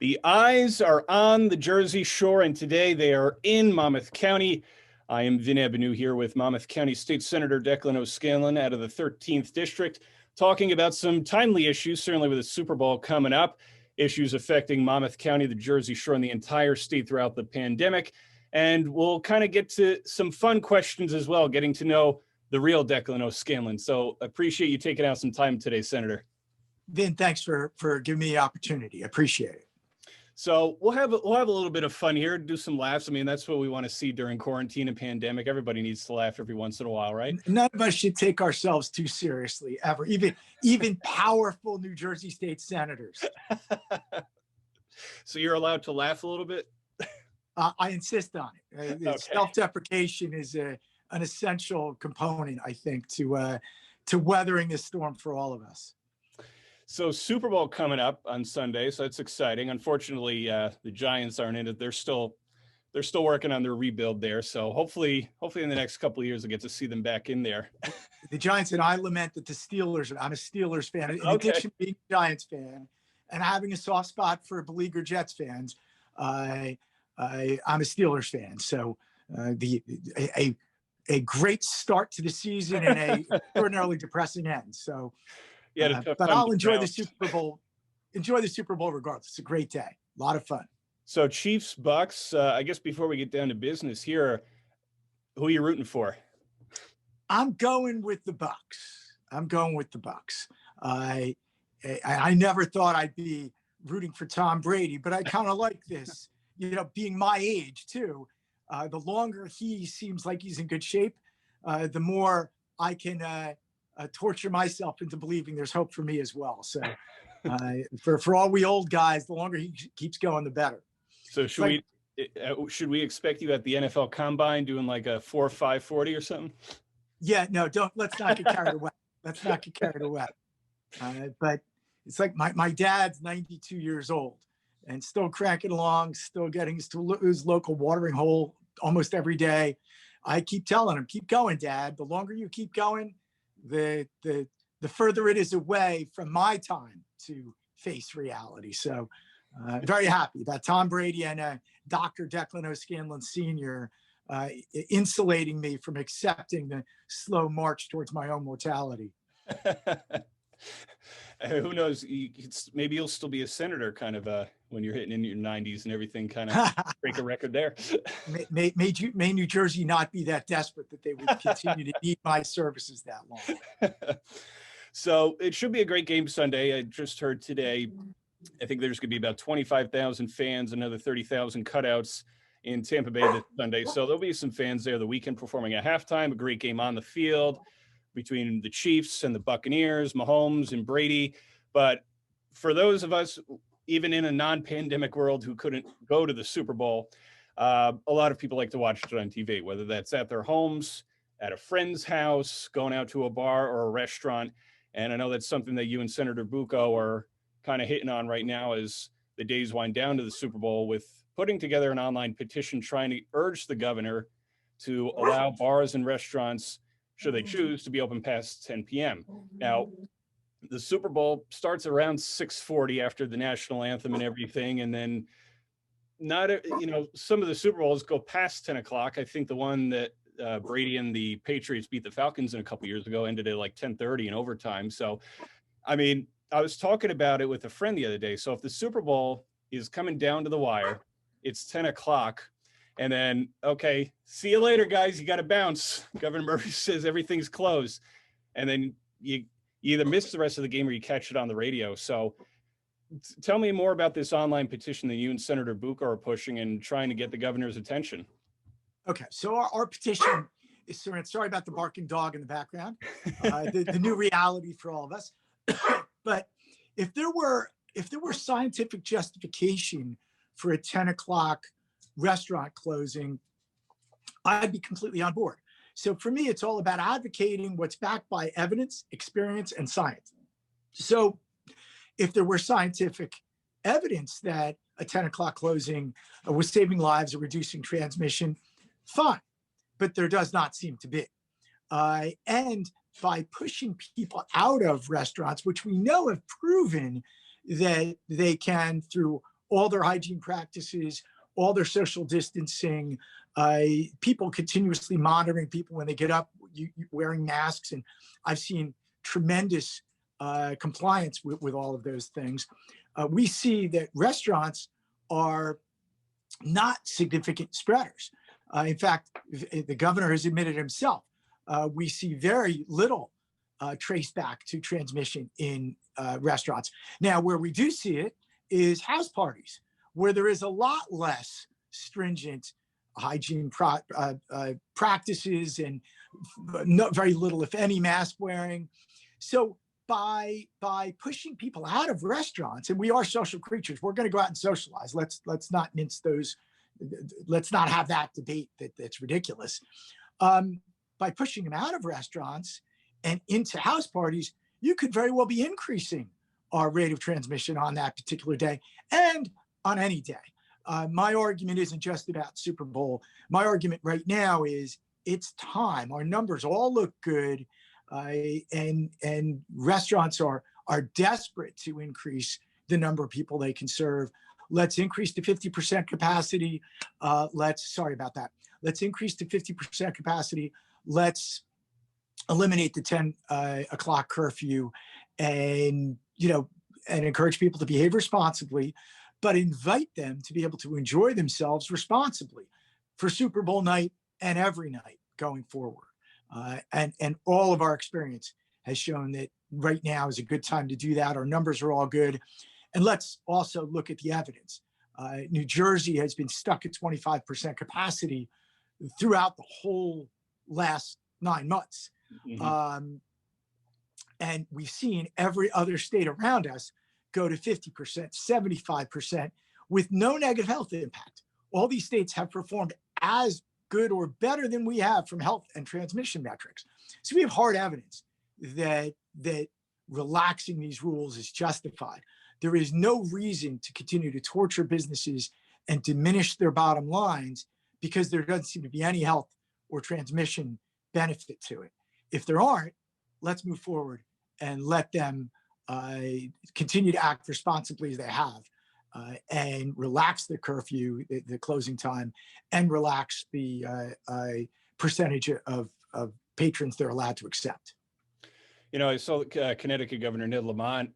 The eyes are on the Jersey Shore, and today they are in Monmouth County. I am Vin Ebenau here with Monmouth County State Senator Declan O'Scanlan out of the 13th District, talking about some timely issues, certainly with the Super Bowl coming up, issues affecting Monmouth County, the Jersey Shore, and the entire state throughout the pandemic. And we'll kind of get to some fun questions as well, getting to know the real Declan O'Scanlan. So appreciate you taking out some time today, Senator. Vin, thanks for giving me the opportunity. I appreciate it. So we'll have a little bit of fun here, do some laughs. I mean, that's what we want to see during quarantine and pandemic. Everybody needs to laugh every once in a while, right? None of us should take ourselves too seriously ever, even powerful New Jersey state senators. So you're allowed to laugh a little bit? I insist on it. Okay. Self-deprecation is an essential component, I think, to weathering this storm for all of us. So Super Bowl coming up on Sunday, so that's exciting. Unfortunately, the Giants aren't in it. They're still working on their rebuild there. So hopefully in the next couple of years, we'll get to see them back in there. The Giants, and I lament that the Steelers. I'm a Steelers fan. In addition to being a Giants fan and having a soft spot for beleaguered Jets fans, I'm a Steelers fan. So a great start to the season and a extraordinarily depressing end. So. Yeah, but I'll enjoy the Super Bowl. Enjoy the Super Bowl regardless. It's a great day. A lot of fun. So Chiefs, Bucks. I guess before we get down to business here, who are you rooting for? I'm going with the Bucks. I never thought I'd be rooting for Tom Brady, but I kind of like this. Being my age too. The longer he seems like he's in good shape, the more I can. Torture myself into believing there's hope for me as well. So for all we old guys, the longer he keeps going, the better. So should we expect you at the NFL Combine doing like a 4.5 40 or something? Yeah, no, let's not get carried away. But it's like my dad's 92 years old and still cranking along, still getting to his local watering hole almost every day. I keep telling him, keep going, Dad. The longer you keep going, the further it is away from my time to face reality. So very happy about Tom Brady and Dr. Declan O'Scanlan Sr. Insulating me from accepting the slow march towards my own mortality. Who knows? Maybe you'll still be a senator kind of when you're hitting in your 90s and everything, kind of break a record there. May New Jersey not be that desperate that they would continue to need my services that long. So it should be a great game Sunday. I just heard today, I think there's going to be about 25,000 fans, another 30,000 cutouts in Tampa Bay this Sunday. So there'll be some fans there the weekend performing at halftime, a great game on the field between the Chiefs and the Buccaneers, Mahomes and Brady. But for those of us, even in a non-pandemic world, who couldn't go to the Super Bowl, a lot of people like to watch it on TV, whether that's at their homes, at a friend's house, going out to a bar or a restaurant. And I know that's something that you and Senator Bucco are kind of hitting on right now as the days wind down to the Super Bowl, with putting together an online petition trying to urge the governor to allow bars and restaurants, should they choose, to be open past 10 p.m. Now, the Super Bowl starts around 6:40 after the national anthem and everything. And then some of the Super Bowls go past 10 o'clock. I think the one that Brady and the Patriots beat the Falcons in a couple years ago ended at like 10:30 in overtime. So, I mean, I was talking about it with a friend the other day. So if the Super Bowl is coming down to the wire, it's 10 o'clock. And then, okay, see you later, guys. You got to bounce. Governor Murphy says everything's closed. And then you either miss the rest of the game or you catch it on the radio. So tell me more about this online petition that you and Senator Bucco are pushing and trying to get the governor's attention. Okay, so our petition is, sorry about the barking dog in the background, the new reality for all of us. But if there were scientific justification for a 10 o'clock restaurant closing, I'd be completely on board. So for me, it's all about advocating what's backed by evidence, experience, and science. So if there were scientific evidence that a 10 o'clock closing was saving lives or reducing transmission, fine. But there does not seem to be. And by pushing people out of restaurants, which we know have proven that they can, through all their hygiene practices, all their social distancing, people continuously monitoring people when they get up, wearing masks. And I've seen tremendous compliance with all of those things. We see that restaurants are not significant spreaders. In fact, the governor has admitted himself, we see very little trace back to transmission in restaurants. Now, where we do see it is house parties, where there is a lot less stringent hygiene practices and very little, if any, mask wearing. So by pushing people out of restaurants, and we are social creatures, we're going to go out and socialize. Let's not mince those. Let's not have that debate that's ridiculous. By pushing them out of restaurants and into house parties, you could very well be increasing our rate of transmission on that particular day and on any day. My argument isn't just about Super Bowl. My argument right now is it's time. Our numbers all look good, and restaurants are desperate to increase the number of people they can serve. Let's increase to 50% capacity. Let's increase to 50% capacity. Let's eliminate the 10 o'clock curfew, and encourage people to behave responsibly, but invite them to be able to enjoy themselves responsibly for Super Bowl night and every night going forward. And all of our experience has shown that right now is a good time to do that. Our numbers are all good. And let's also look at the evidence. New Jersey has been stuck at 25% capacity throughout the whole last 9 months. Mm-hmm. And we've seen every other state around us go to 50%, 75% with no negative health impact. All these states have performed as good or better than we have from health and transmission metrics. So we have hard evidence that relaxing these rules is justified. There is no reason to continue to torture businesses and diminish their bottom lines because there doesn't seem to be any health or transmission benefit to it. If there aren't, let's move forward and let them continue to act responsibly as they have, and relax the curfew, the closing time, and relax the percentage of patrons they're allowed to accept. I saw Connecticut Governor Ned Lamont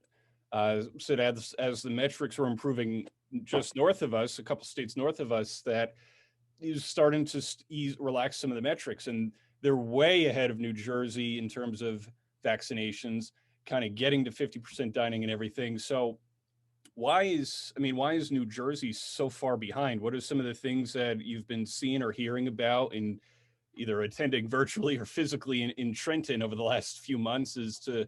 said as the metrics were improving just north of us, a couple states north of us, that he's starting to relax some of the metrics, and they're way ahead of New Jersey in terms of vaccinations, kind of getting to 50% dining and everything. So why is New Jersey so far behind? What are some of the things that you've been seeing or hearing about in either attending virtually or physically in Trenton over the last few months as to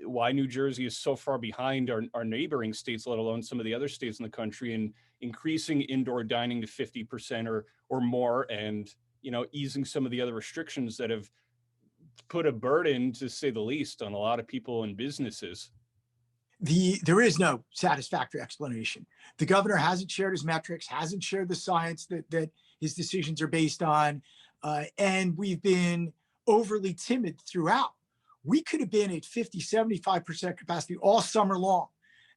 why New Jersey is so far behind our neighboring states, let alone some of the other states in the country, and increasing indoor dining to 50% or more, and easing some of the other restrictions that have put a burden, to say the least, on a lot of people and businesses? There is no satisfactory explanation. The governor hasn't shared his metrics, hasn't shared the science that his decisions are based on, and we've been overly timid throughout. We could have been at 50, 75% capacity all summer long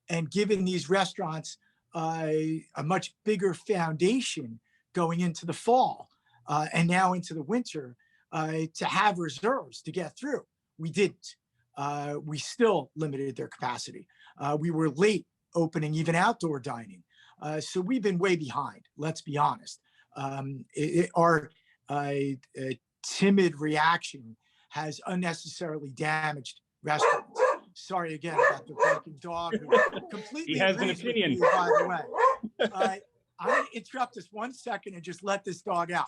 and given these restaurants a much bigger foundation going into the fall and now into the winter to have reserves to get through. We didn't. We still limited their capacity. We were late opening even outdoor dining. So we've been way behind, let's be honest. Our timid reaction has unnecessarily damaged restaurants. Sorry again about the barking dog who completely he has an opinion. Me, by the way. I'm going to interrupt this 1 second and just let this dog out.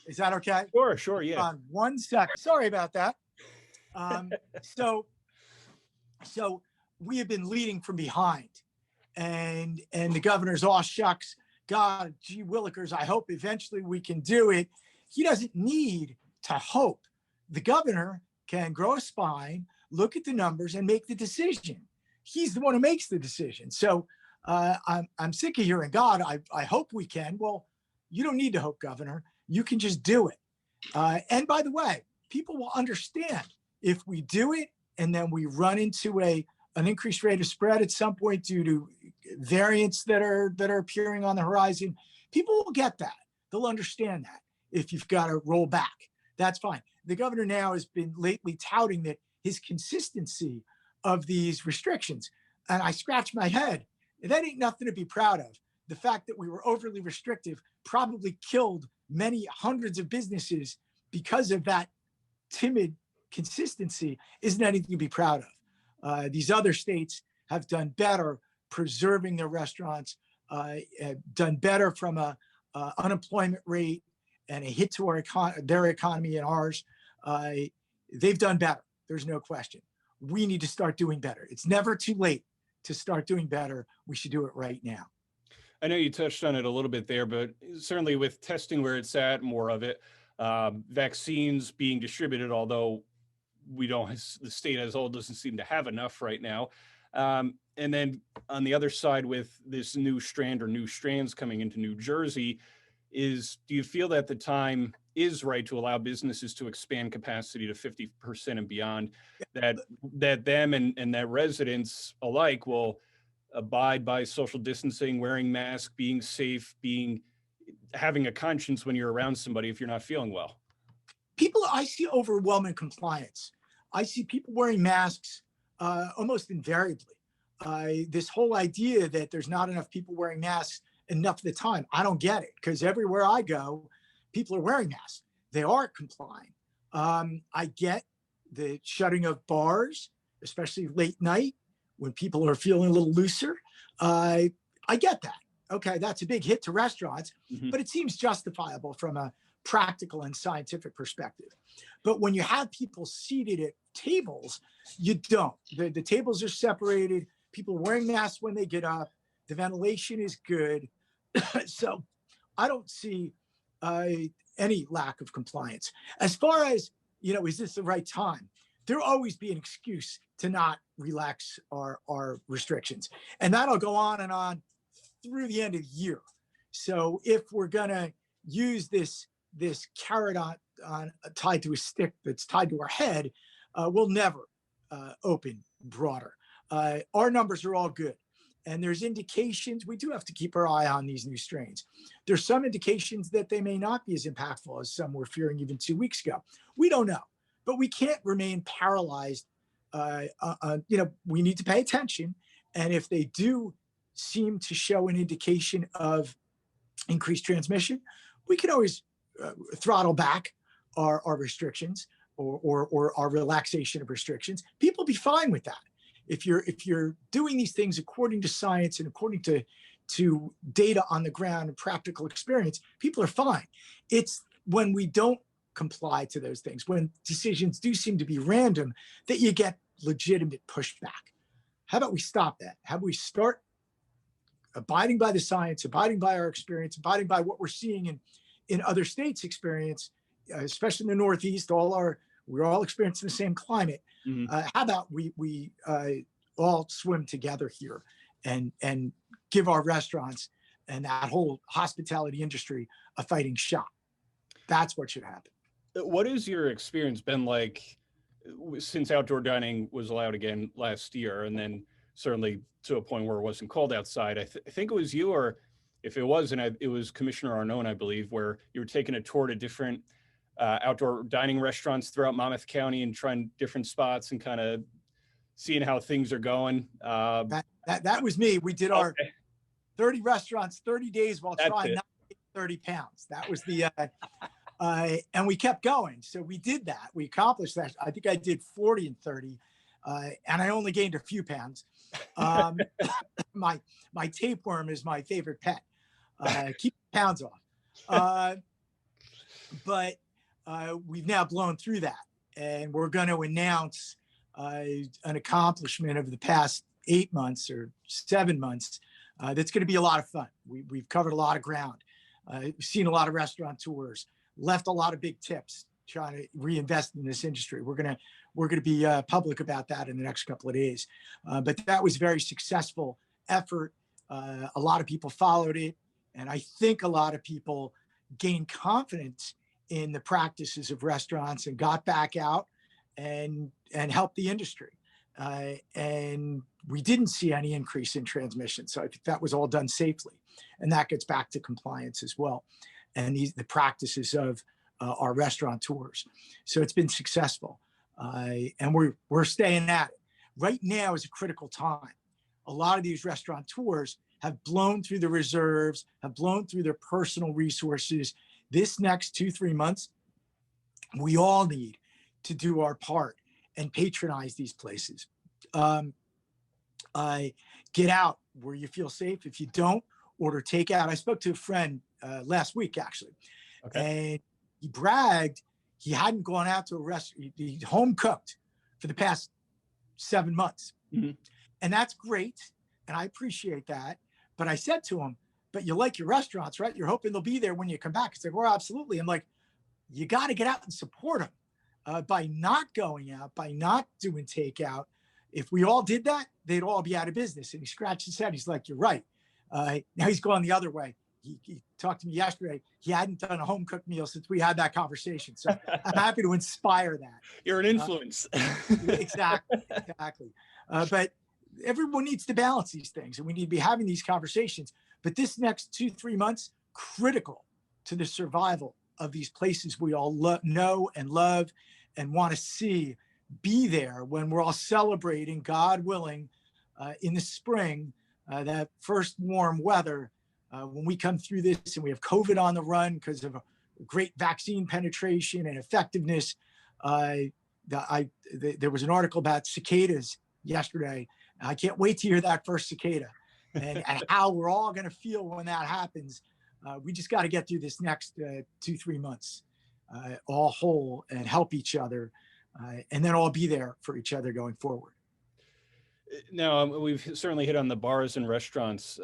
Is that okay? Sure, yeah. 1 second. Sorry about that. So we have been leading from behind, and the governor's all shucks. God, gee willikers, I hope eventually we can do it. He doesn't need to hope. The governor can grow a spine, look at the numbers, and make the decision. He's the one who makes the decision. So I'm sick of hearing, God, I hope we can. Well, you don't need to hope, Governor. You can just do it. And by the way, people will understand if we do it and then we run into an increased rate of spread at some point due to variants that are appearing on the horizon. People will get that. They'll understand that. If you've got to roll back, that's fine. The governor now has been lately touting that his consistency of these restrictions, and I scratch my head. That ain't nothing to be proud of. The fact that we were overly restrictive probably killed many hundreds of businesses because of that timid consistency isn't anything to be proud of. These other states have done better preserving their restaurants, done better from a unemployment rate and a hit to their economy and ours. They've done better. There's no question. We need to start doing better. It's never too late to start doing better. We should do it right now. I know you touched on it a little bit there, but certainly with testing where it's at, more of it, vaccines being distributed, although the state as a whole doesn't seem to have enough right now. And then on the other side, with this new strand or new strands coming into New Jersey, do you feel that the time is right to allow businesses to expand capacity to 50% and beyond, that them and that residents alike will abide by social distancing, wearing masks, being safe, having a conscience when you're around somebody if you're not feeling well? I see overwhelming compliance. I see people wearing masks almost invariably. This whole idea that there's not enough people wearing masks enough of the time, I don't get it, because everywhere I go, people are wearing masks. They are complying. I get the shutting of bars, especially late night when people are feeling a little looser. I get that. Okay, that's a big hit to restaurants, but it seems justifiable from a practical and scientific perspective. But when you have people seated at tables, you don't. The tables are separated. People are wearing masks when they get up. The ventilation is good. So I don't see any lack of compliance. As far as, is this the right time? There'll always be an excuse to not relax our restrictions. And that'll go on and on through the end of the year. So if we're going to use this carrot on tied to a stick that's tied to our head, we'll never open broader. Our numbers are all good. And there's indications, we do have to keep our eye on these new strains. There's some indications that they may not be as impactful as some were fearing even 2 weeks ago. We don't know, but we can't remain paralyzed. We need to pay attention. And if they do seem to show an indication of increased transmission, we can always throttle back our restrictions or our relaxation of restrictions. People be fine with that. If you're doing these things according to science and according to data on the ground and practical experience, people are fine. It's when we don't comply to those things, when decisions do seem to be random, that you get legitimate pushback. How about we stop that? How about we start abiding by the science, abiding by our experience, abiding by what we're seeing in other states' experience, especially in the Northeast, we're all experiencing the same climate. How about we all swim together here and give our restaurants and that whole hospitality industry a fighting shot? That's what should happen. What has your experience been like since outdoor dining was allowed again last year, and then certainly to a point where it wasn't cold outside? I think it was you, or if it wasn't, it was Commissioner Arnone, I believe, where you were taking a tour to different outdoor dining restaurants throughout Monmouth County and trying different spots and kind of seeing how things are going. That was me. We did our 30 restaurants, 30 days while trying not to get 30 pounds. That was the, and we kept going. So we did that. We accomplished that. I think I did 40 and 30, and I only gained a few pounds. My tapeworm is my favorite pet. Keep pounds off. But we've now blown through that, and we're going to announce an accomplishment of the past 8 months or 7 months that's going to be a lot of fun. We've covered a lot of ground. We've seen a lot of restaurant tours, left a lot of big tips trying to reinvest in this industry. We're going to be public about that in the next couple of days. But that was a very successful effort. A lot of people followed it, and I think a lot of people gained confidence in the practices of restaurants and got back out and helped the industry. And we didn't see any increase in transmission. So I think that was all done safely. And that gets back to compliance as well, and the practices of our restaurateurs. So it's been successful. And we're staying at it. Right now is a critical time. A lot of these restaurateurs have blown through the reserves, have blown through their personal resources. This next 2-3 months, we all need to do our part and patronize these places. Get out where you feel safe. If you don't, order takeout. I spoke to a friend last week, actually, and he bragged he hadn't gone out to a restaurant. He home cooked for the past 7 months. Mm-hmm. And that's great. And I appreciate that. But I said to him, but you like your restaurants, right? You're hoping they'll be there when you come back. He's like, well, absolutely. I'm like, you got to get out and support them by not going out, by not doing takeout. If we all did that, they'd all be out of business. And he scratched his head. He's like, you're right. Now he's going the other way. He talked to me yesterday. He hadn't done a home cooked meal since we had that conversation. So I'm happy to inspire that. You're an influence. Exactly. But everyone needs to balance these things, and we need to be having these conversations. But this next 2-3 months, critical to the survival of these places we all know and love and want to see be there when we're all celebrating, God willing, in the spring, that first warm weather. When we come through this and we have COVID on the run because of a great vaccine penetration and effectiveness. There was an article about cicadas yesterday. I can't wait to hear that first cicada and how we're all going to feel when that happens. We just got to get through this next 2-3 months all whole and help each other, and then all be there for each other going forward. Now, we've certainly hit on the bars and restaurants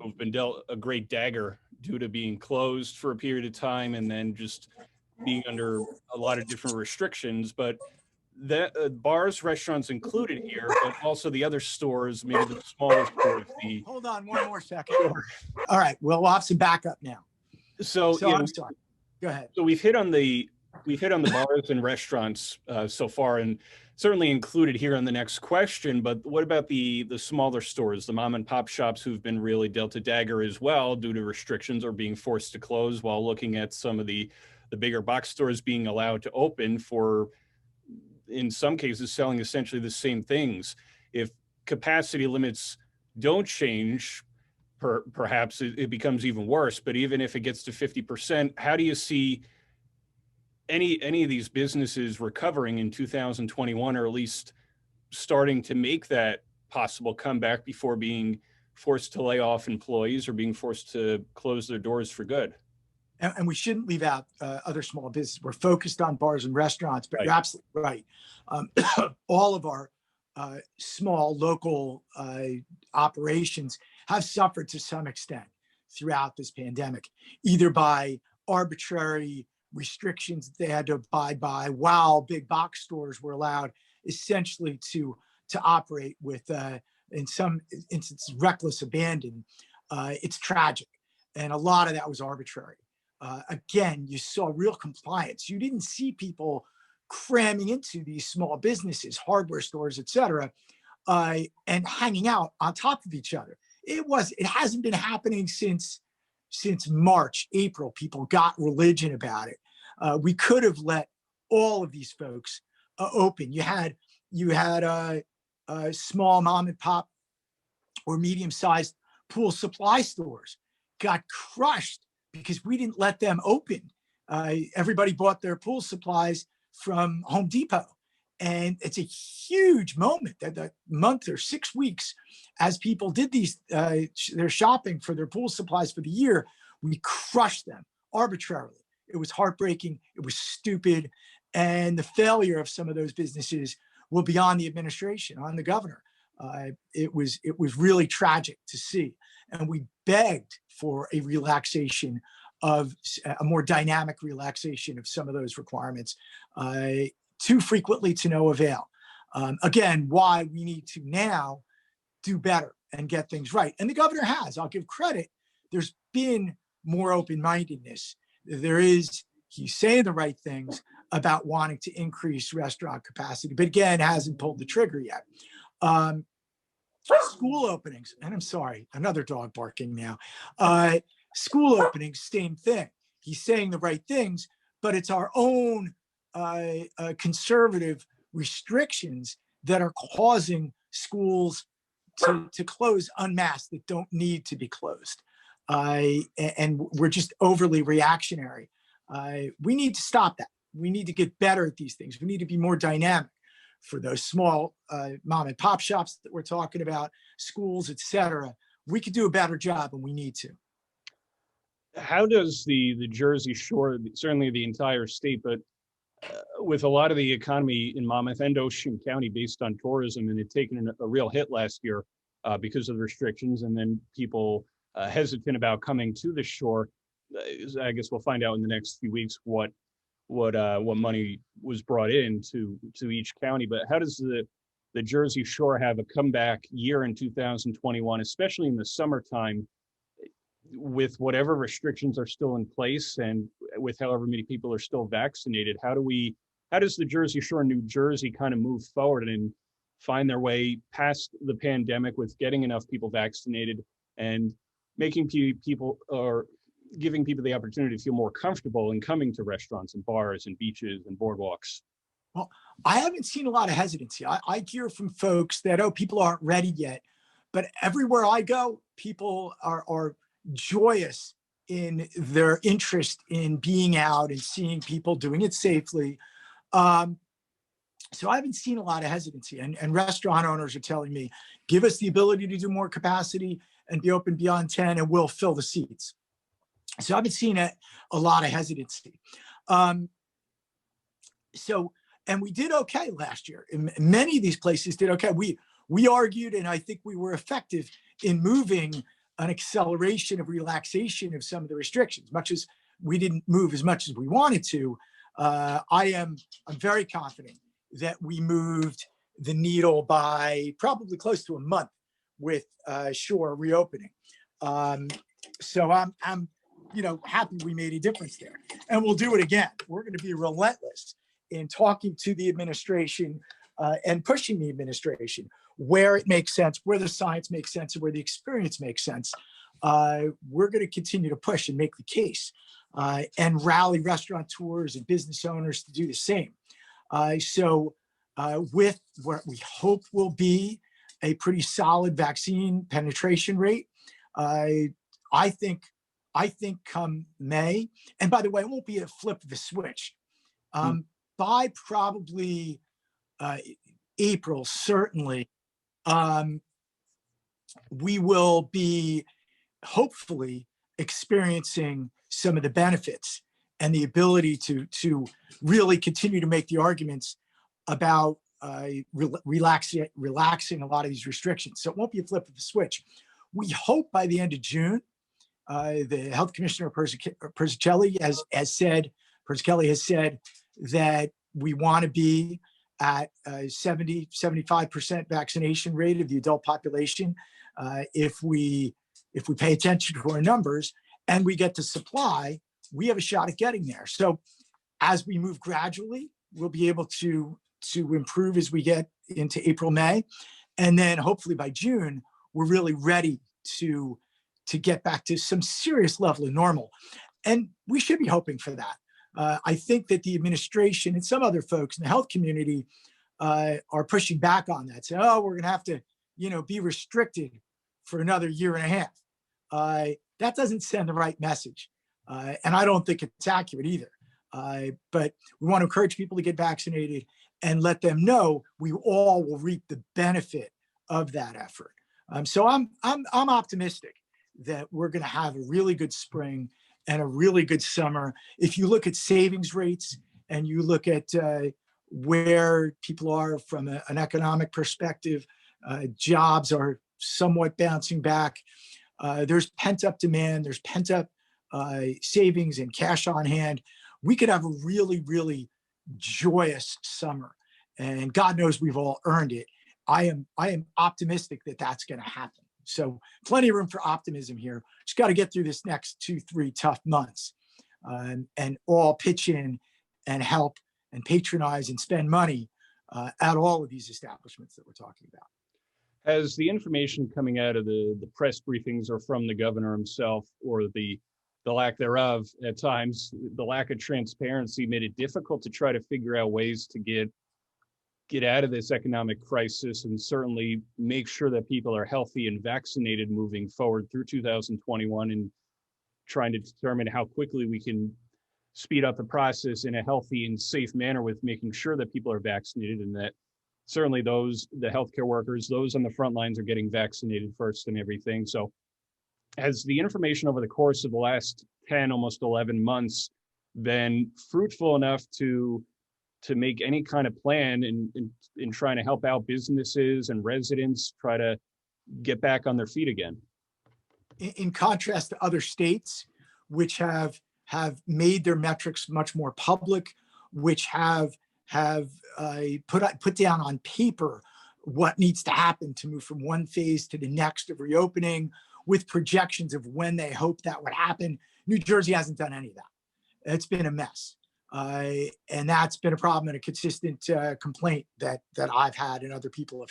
who've been dealt a great dagger due to being closed for a period of time and then just being under a lot of different restrictions. But the bars, restaurants included here, but also the other stores, maybe the smaller stores. Hold on one more second. Sure. All right. Well, we'll have some backup now. So I'm sorry. Go ahead. So we've hit on the bars and restaurants so far, and certainly included here on the next question. But what about the smaller stores, the mom and pop shops who've been really dealt a dagger as well due to restrictions or being forced to close, while looking at some of the bigger box stores being allowed to open for, in some cases, selling essentially the same things? If capacity limits don't change, perhaps it becomes even worse. But even if it gets to 50%, how do you see any of these businesses recovering in 2021, or at least starting to make that possible comeback before being forced to lay off employees or being forced to close their doors for good? And we shouldn't leave out other small businesses. We're focused on bars and restaurants, but You're absolutely right. All of our small local operations have suffered to some extent throughout this pandemic, either by arbitrary restrictions that they had to abide by, while big box stores were allowed essentially to operate with, in some instances, reckless abandon. It's tragic. And a lot of that was arbitrary. Again, you saw real compliance. You didn't see people cramming into these small businesses, hardware stores, et cetera, and hanging out on top of each other. It hasn't been happening since March, April. People got religion about it. We could have let all of these folks open. You had small mom and pop or medium-sized pool supply stores got crushed because we didn't let them open. Everybody bought their pool supplies from Home Depot. And it's a huge moment that the month or 6 weeks, as people did their shopping for their pool supplies for the year, we crushed them arbitrarily. It was heartbreaking. It was stupid. And the failure of some of those businesses will be on the administration, on the governor. It was really tragic to see. And we begged for a relaxation of a more dynamic relaxation of some of those requirements. Too frequently to no avail. Again, why we need to now do better and get things right. And the governor has, I'll give credit, there's been more open-mindedness. He's saying the right things about wanting to increase restaurant capacity, but again, hasn't pulled the trigger yet. School openings, and I'm sorry, another dog barking now. School openings, same thing. He's saying the right things, but it's our own conservative restrictions that are causing schools to close en masse that don't need to be closed. And we're just overly reactionary. We need to stop that. We need to get better at these things. We need to be more dynamic for those small mom and pop shops that we're talking about, schools, et cetera. We could do a better job, and we need to. How does the Jersey Shore, certainly the entire state, but with a lot of the economy in Monmouth and Ocean County based on tourism, and it taken a real hit last year because of the restrictions, and then people hesitant about coming to the shore. I guess we'll find out in the next few weeks what money was brought in to each county. But how does the Jersey Shore have a comeback year in 2021, especially in the summertime, with whatever restrictions are still in place and with however many people are still vaccinated? How does the Jersey Shore, New Jersey, kind of move forward and find their way past the pandemic with getting enough people vaccinated and making people, or giving people the opportunity to feel more comfortable in coming to restaurants and bars and beaches and boardwalks? Well, I haven't seen a lot of hesitancy. I hear from folks that, oh, people aren't ready yet. But everywhere I go, people are joyous in their interest in being out and seeing people doing it safely. So I haven't seen a lot of hesitancy. And restaurant owners are telling me, give us the ability to do more capacity and be open beyond 10, and we'll fill the seats. So I've been seeing a lot of hesitancy. And we did okay last year. And many of these places did okay. We argued, and I think we were effective in moving an acceleration of relaxation of some of the restrictions. Much as we didn't move as much as we wanted to, I'm very confident that we moved the needle by probably close to a month with shore reopening. So I'm happy we made a difference there, and we'll do it again. We're going to be relentless in talking to the administration and pushing the administration where it makes sense, where the science makes sense, and where the experience makes sense. We're going to continue to push and make the case and rally restaurateurs and business owners to do the same. With what we hope will be a pretty solid vaccine penetration rate, I think come May, and by the way, it won't be a flip of the switch. By probably April, certainly, we will be hopefully experiencing some of the benefits and the ability to really continue to make the arguments about relaxing a lot of these restrictions. So it won't be a flip of the switch. We hope by the end of June, the health commissioner Persicelli has said that we want to be at a 75% vaccination rate of the adult population. If we pay attention to our numbers and we get to supply, we have a shot at getting there. So as we move gradually, we'll be able to improve as we get into April, May. And then hopefully by June, we're really ready to get back to some serious level of normal. And we should be hoping for that. I think that the administration and some other folks in the health community are pushing back on that, saying, oh, we're going to have to, be restricted for another year and a half. That doesn't send the right message. And I don't think it's accurate either. But we want to encourage people to get vaccinated and let them know we all will reap the benefit of that effort. So I'm optimistic that we're going to have a really good spring and a really good summer. If you look at savings rates and you look at where people are from an economic perspective, jobs are somewhat bouncing back. There's pent-up demand. There's pent-up savings and cash on hand. We could have a really, really joyous summer. And God knows we've all earned it. I am optimistic that that's going to happen. So plenty of room for optimism here. Just got to get through this next 2-3 tough months and all pitch in and help and patronize and spend money at all of these establishments that we're talking about. Has the information coming out of the press briefings or from the governor himself, or the lack thereof at times, the lack of transparency, made it difficult to try to figure out ways to get out of this economic crisis, and certainly make sure that people are healthy and vaccinated moving forward through 2021, and trying to determine how quickly we can speed up the process in a healthy and safe manner with making sure that people are vaccinated, and that certainly the healthcare workers, those on the front lines are getting vaccinated first and everything. So has the information over the course of the last 10, almost 11 months been fruitful enough to make any kind of plan in trying to help out businesses and residents try to get back on their feet again? In contrast to other states, which have made their metrics much more public, which have put down on paper what needs to happen to move from one phase to the next of reopening, with projections of when they hope that would happen. New Jersey hasn't done any of that. It's been a mess. And that's been a problem and a consistent complaint that I've had and other people have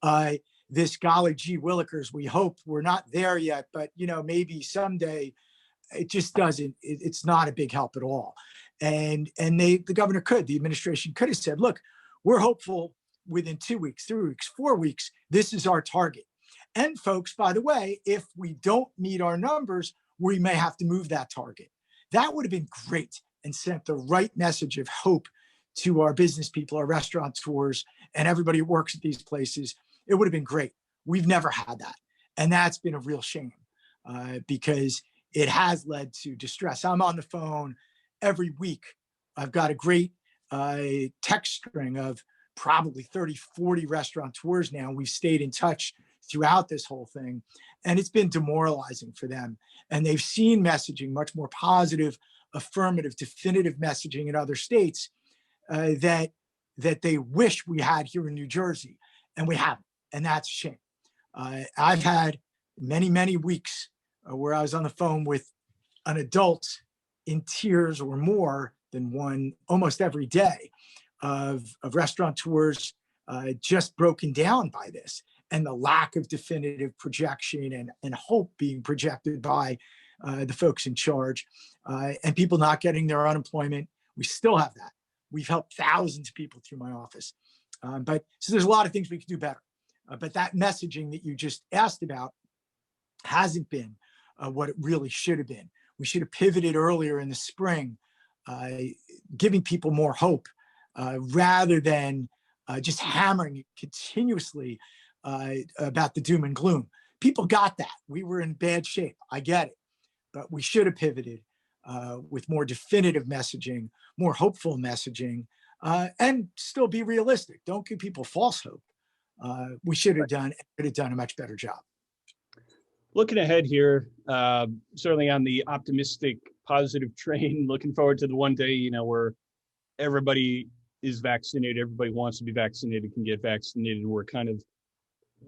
had. This golly gee willikers, we hope we're not there yet, but maybe someday. It just doesn't, it's not a big help at all. And the governor the administration could have said, look, we're hopeful within 2 weeks, 3 weeks, 4 weeks, this is our target. And folks, by the way, if we don't meet our numbers, we may have to move that target. That would have been great and sent the right message of hope to our business people, our restaurateurs, and everybody who works at these places. It would have been great. We've never had that. And that's been a real shame because it has led to distress. I'm on the phone every week. I've got a great text string of probably 30, 40 restaurateurs now. We've stayed in touch throughout this whole thing, and it's been demoralizing for them. And they've seen messaging, much more positive, affirmative, definitive messaging in other states that they wish we had here in New Jersey, and we haven't. And that's a shame. I've had many, many weeks where I was on the phone with an adult in tears or more than one almost every day of restaurateurs just broken down by this, and the lack of definitive projection and hope being projected by the folks in charge, and people not getting their unemployment. We still have that. We've helped thousands of people through my office. But so there's a lot of things we could do better. But that messaging that you just asked about hasn't been what it really should have been. We should have pivoted earlier in the spring, giving people more hope rather than just hammering it continuously about the doom and gloom. People got that. We were in bad shape. I get it. But we should have pivoted with more definitive messaging, more hopeful messaging, and still be realistic. Don't give people false hope. We should have done a much better job. Looking ahead here, certainly on the optimistic, positive train, looking forward to the one day, where everybody is vaccinated, everybody wants to be vaccinated, can get vaccinated. We're kind of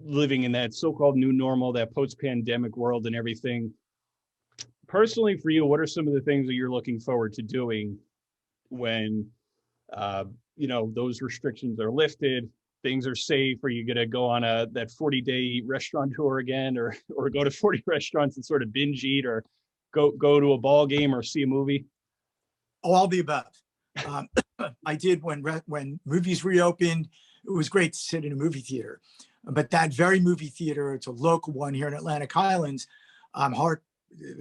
living in that so-called new normal, that post-pandemic world and everything. Personally, for you, what are some of the things that you're looking forward to doing when, those restrictions are lifted, things are safe? Are you going to go on that 40-day restaurant tour again, or go to 40 restaurants and sort of binge eat, or go to a ball game or see a movie? All the above. I did when movies reopened. It was great to sit in a movie theater, but that very movie theater, it's a local one here in Atlantic Highlands, I'm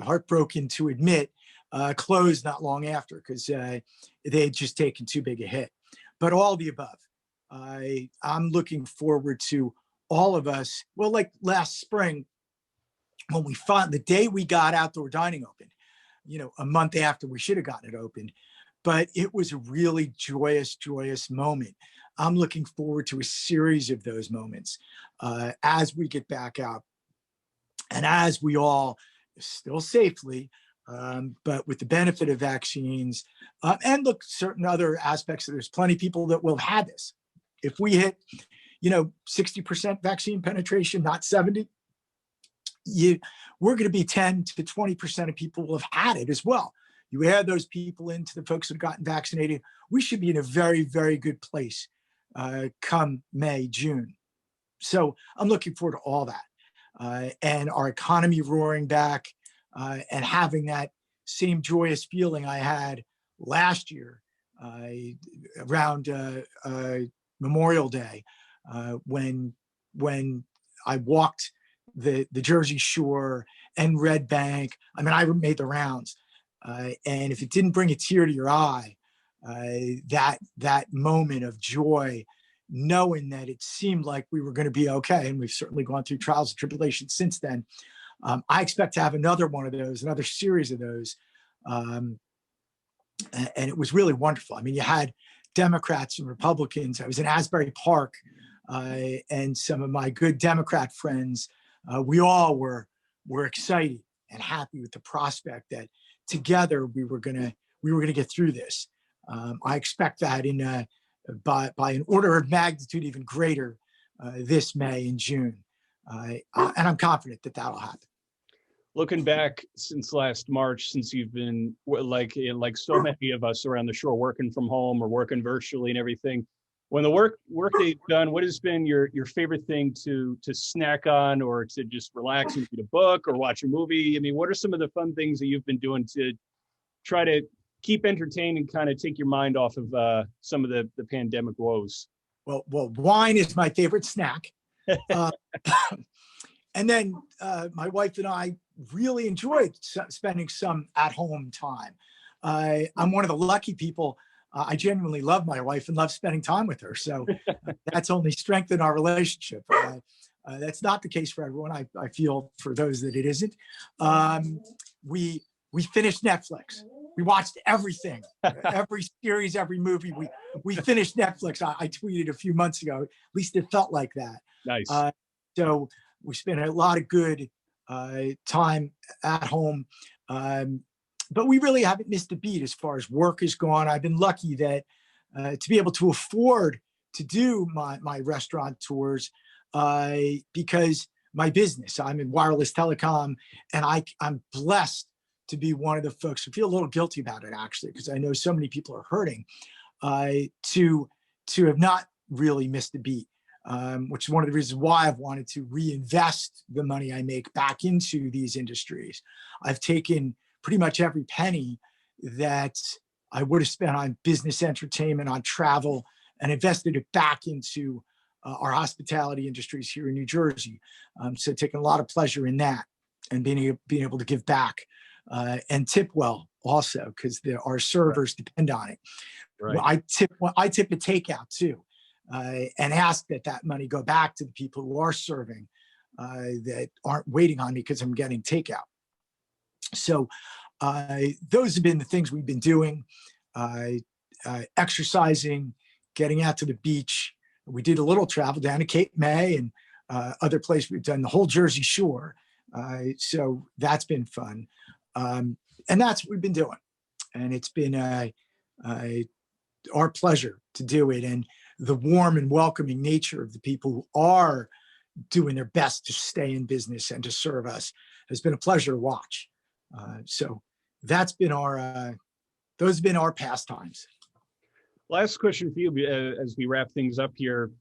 heartbroken to admit, closed not long after because they had just taken too big a hit. But all the above. I'm looking forward to all of us. Well, like last spring, when the day we got outdoor dining open, a month after we should have gotten it opened, but it was a really joyous moment. I'm looking forward to a series of those moments as we get back out and as we all still safely, but with the benefit of vaccines and look, certain other aspects, there's plenty of people that will have this. If we hit, 60% vaccine penetration, not 70, we're going to be 10 to 20% of people will have had it as well. You add those people into the folks who've gotten vaccinated, we should be in a very, very good place come May, June. So I'm looking forward to all that. And our economy roaring back, and having that same joyous feeling I had last year around Memorial Day, when I walked the Jersey Shore and Red Bank. I mean, I made the rounds, and if it didn't bring a tear to your eye, that moment of joy, knowing that it seemed like we were going to be okay, and we've certainly gone through trials and tribulations since then. I expect to have another one of those, another series of those. And it was really wonderful. I mean, you had Democrats and Republicans. I was in Asbury Park, and some of my good Democrat friends, we all were excited and happy with the prospect that together we were gonna get through this. I expect that by an order of magnitude even greater this May and June, and I'm confident that that'll happen. Looking back since last March, since you've been like so many of us around the shore, working from home or working virtually and everything, when the work day's done, what has been your favorite thing to snack on, or to just relax and read a book or watch a movie? I mean, what are some of the fun things that you've been doing to try to keep entertained and kind of take your mind off of some of the pandemic woes? Well, wine is my favorite snack. And then my wife and I really enjoyed spending some at-home time. I'm one of the lucky people. I genuinely love my wife and love spending time with her. So that's only strengthened our relationship. That's not the case for everyone. I feel for those that it isn't. We finished Netflix. We watched everything, every series, every movie. We finished Netflix. I tweeted a few months ago. At least it felt like that. Nice. So we spent a lot of good time at home, but we really haven't missed a beat as far as work is gone. I've been lucky that to be able to afford to do my restaurant tours because my business, I'm in wireless telecom, and I'm blessed to be one of the folks. I feel a little guilty about it, actually, because I know so many people are hurting, to have not really missed a beat. Which is one of the reasons why I've wanted to reinvest the money I make back into these industries. I've taken pretty much every penny that I would have spent on business entertainment, on travel, and invested it back into our hospitality industries here in New Jersey. So taking a lot of pleasure in that, and being able to give back and tip well also, because our servers depend on it. Right. Well, I tip a takeout too. And ask that money go back to the people who are serving, that aren't waiting on me because I'm getting takeout. So those have been the things we've been doing, exercising, getting out to the beach. We did a little travel down to Cape May and other places. We've done the whole Jersey Shore. So that's been fun. And that's what we've been doing. And it's been our pleasure to do it. And the warm and welcoming nature of the people who are doing their best to stay in business and to serve us has been a pleasure to watch. So that's been those have been our pastimes. Last question for you as we wrap things up here.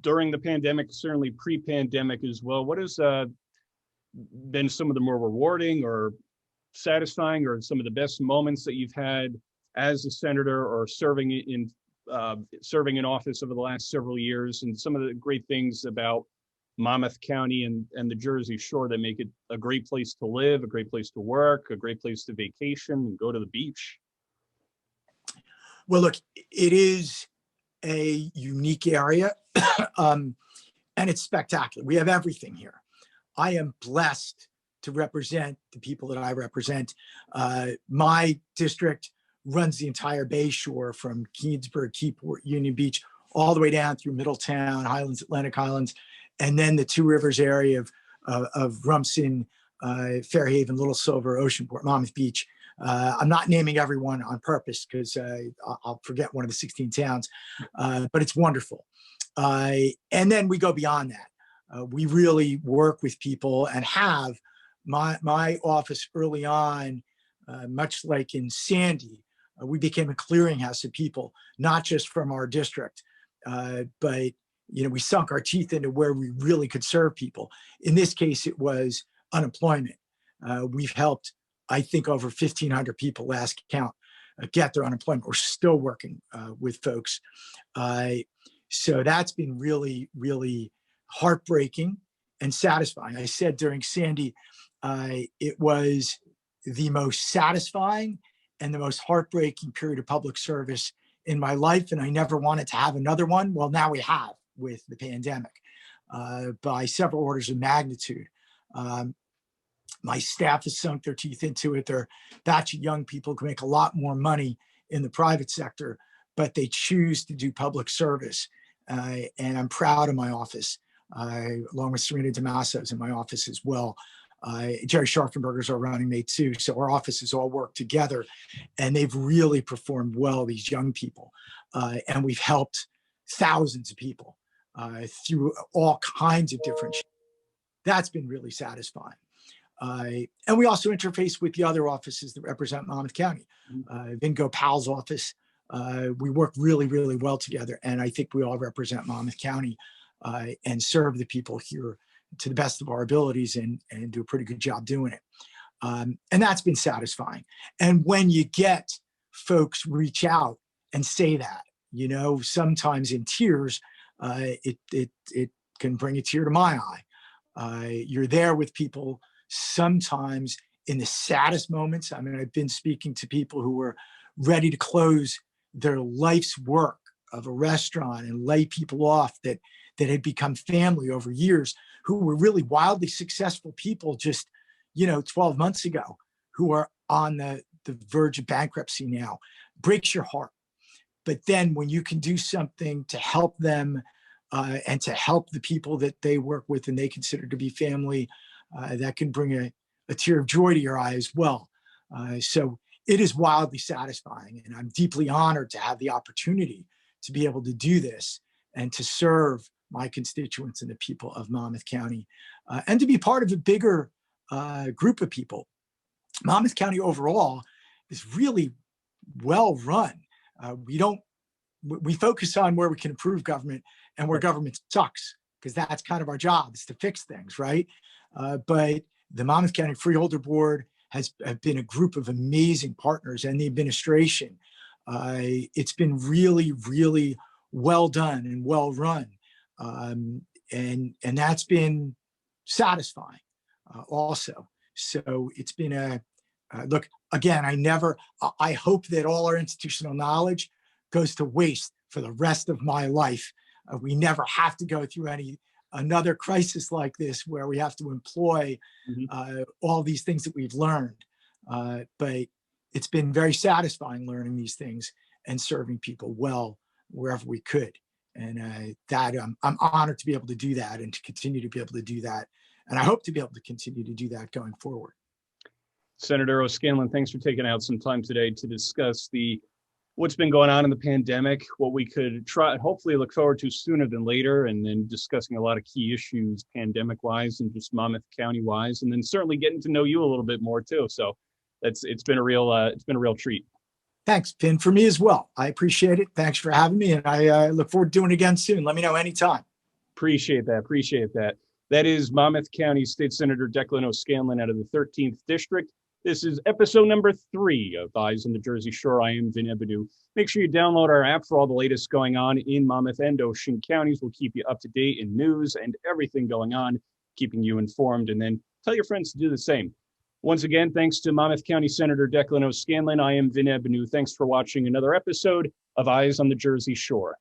During the pandemic, certainly pre-pandemic as well, what has been some of the more rewarding or satisfying, or some of the best moments that you've had as a senator or serving in office over the last several years, and some of the great things about Monmouth County and the Jersey Shore that make it a great place to live, a great place to work, a great place to vacation and go to the beach? Well, look, it is a unique area, and it's spectacular. We have everything here. I am blessed to represent the people that I represent. My district runs the entire Bay Shore from Keensburg, Keyport, Union Beach, all the way down through Middletown, Highlands, Atlantic Highlands, and then the Two Rivers area of Rumson, Fairhaven, Little Silver, Oceanport, Monmouth Beach. I'm not naming everyone on purpose because I'll forget one of the 16 towns, but it's wonderful. And then we go beyond that. We really work with people and have my office early on, much like in Sandy, we became a clearinghouse of people, not just from our district, but we sunk our teeth into where we really could serve people. In this case, it was unemployment. We've helped, I think, over 1,500 people last count get their unemployment. We're still working with folks. So that's been really, really heartbreaking and satisfying. I said during Sandy, it was the most satisfying and the most heartbreaking period of public service in my life. And I never wanted to have another one. Well, now we have with the pandemic by several orders of magnitude. My staff has sunk their teeth into it. They're a batch of young people who make a lot more money in the private sector, but they choose to do public service. And I'm proud of my office, along with Serena Damaso's in my office as well. Jerry Scharfenberger's our running mate too. So our offices all work together, and they've really performed well, these young people. And we've helped thousands of people through all kinds of different. That's been really satisfying. And we also interface with the other offices that represent Monmouth County. Vin Ebenau's office, we work really, really well together. And I think we all represent Monmouth County and serve the people here to the best of our abilities and do a pretty good job doing it. And that's been satisfying. And when you get folks reach out and say that, sometimes in tears, it can bring a tear to my eye. You're there with people sometimes in the saddest moments. I mean, I've been speaking to people who were ready to close their life's work of a restaurant and lay people off that had become family over years, who were really wildly successful people just, 12 months ago, who are on the verge of bankruptcy now. Breaks your heart. But then when you can do something to help them and to help the people that they work with and they consider to be family, that can bring a tear of joy to your eye as well. So it is wildly satisfying. And I'm deeply honored to have the opportunity to be able to do this and to serve my constituents and the people of Monmouth County, and to be part of a bigger group of people. Monmouth County overall is really well run. We focus on where we can improve government and where government sucks, because that's kind of our job, is to fix things, right? But the Monmouth County Freeholder Board has been a group of amazing partners, and the administration. It's been really, really well done and well run. And that's been satisfying also. So it's been look, again, I hope that all our institutional knowledge goes to waste for the rest of my life. We never have to go through another crisis like this where we have to employ all these things that we've learned. But it's been very satisfying learning these things and serving people well wherever we could. And that I'm honored to be able to do that and to continue to be able to do that. And I hope to be able to continue to do that going forward. Senator O'Scanlan, thanks for taking out some time today to discuss what's been going on in the pandemic, what we could try, hopefully look forward to sooner than later, and then discussing a lot of key issues pandemic-wise and just Monmouth County-wise, and then certainly getting to know you a little bit more too. So it's been a real treat. Thanks, Vin, for me as well. I appreciate it. Thanks for having me, and I look forward to doing it again soon. Let me know anytime. Appreciate that. That is Monmouth County State Senator Declan O'Scanlan out of the 13th District. This is episode number 3 of Eyes on the Jersey Shore. I am Vin Ebenau. Make sure you download our app for all the latest going on in Monmouth and Ocean counties. We'll keep you up to date in news and everything going on, keeping you informed, and then tell your friends to do the same. Once again, thanks to Monmouth County Senator Declan O'Scanlan. I am Vin Ebenau. Thanks for watching another episode of Eyes on the Jersey Shore.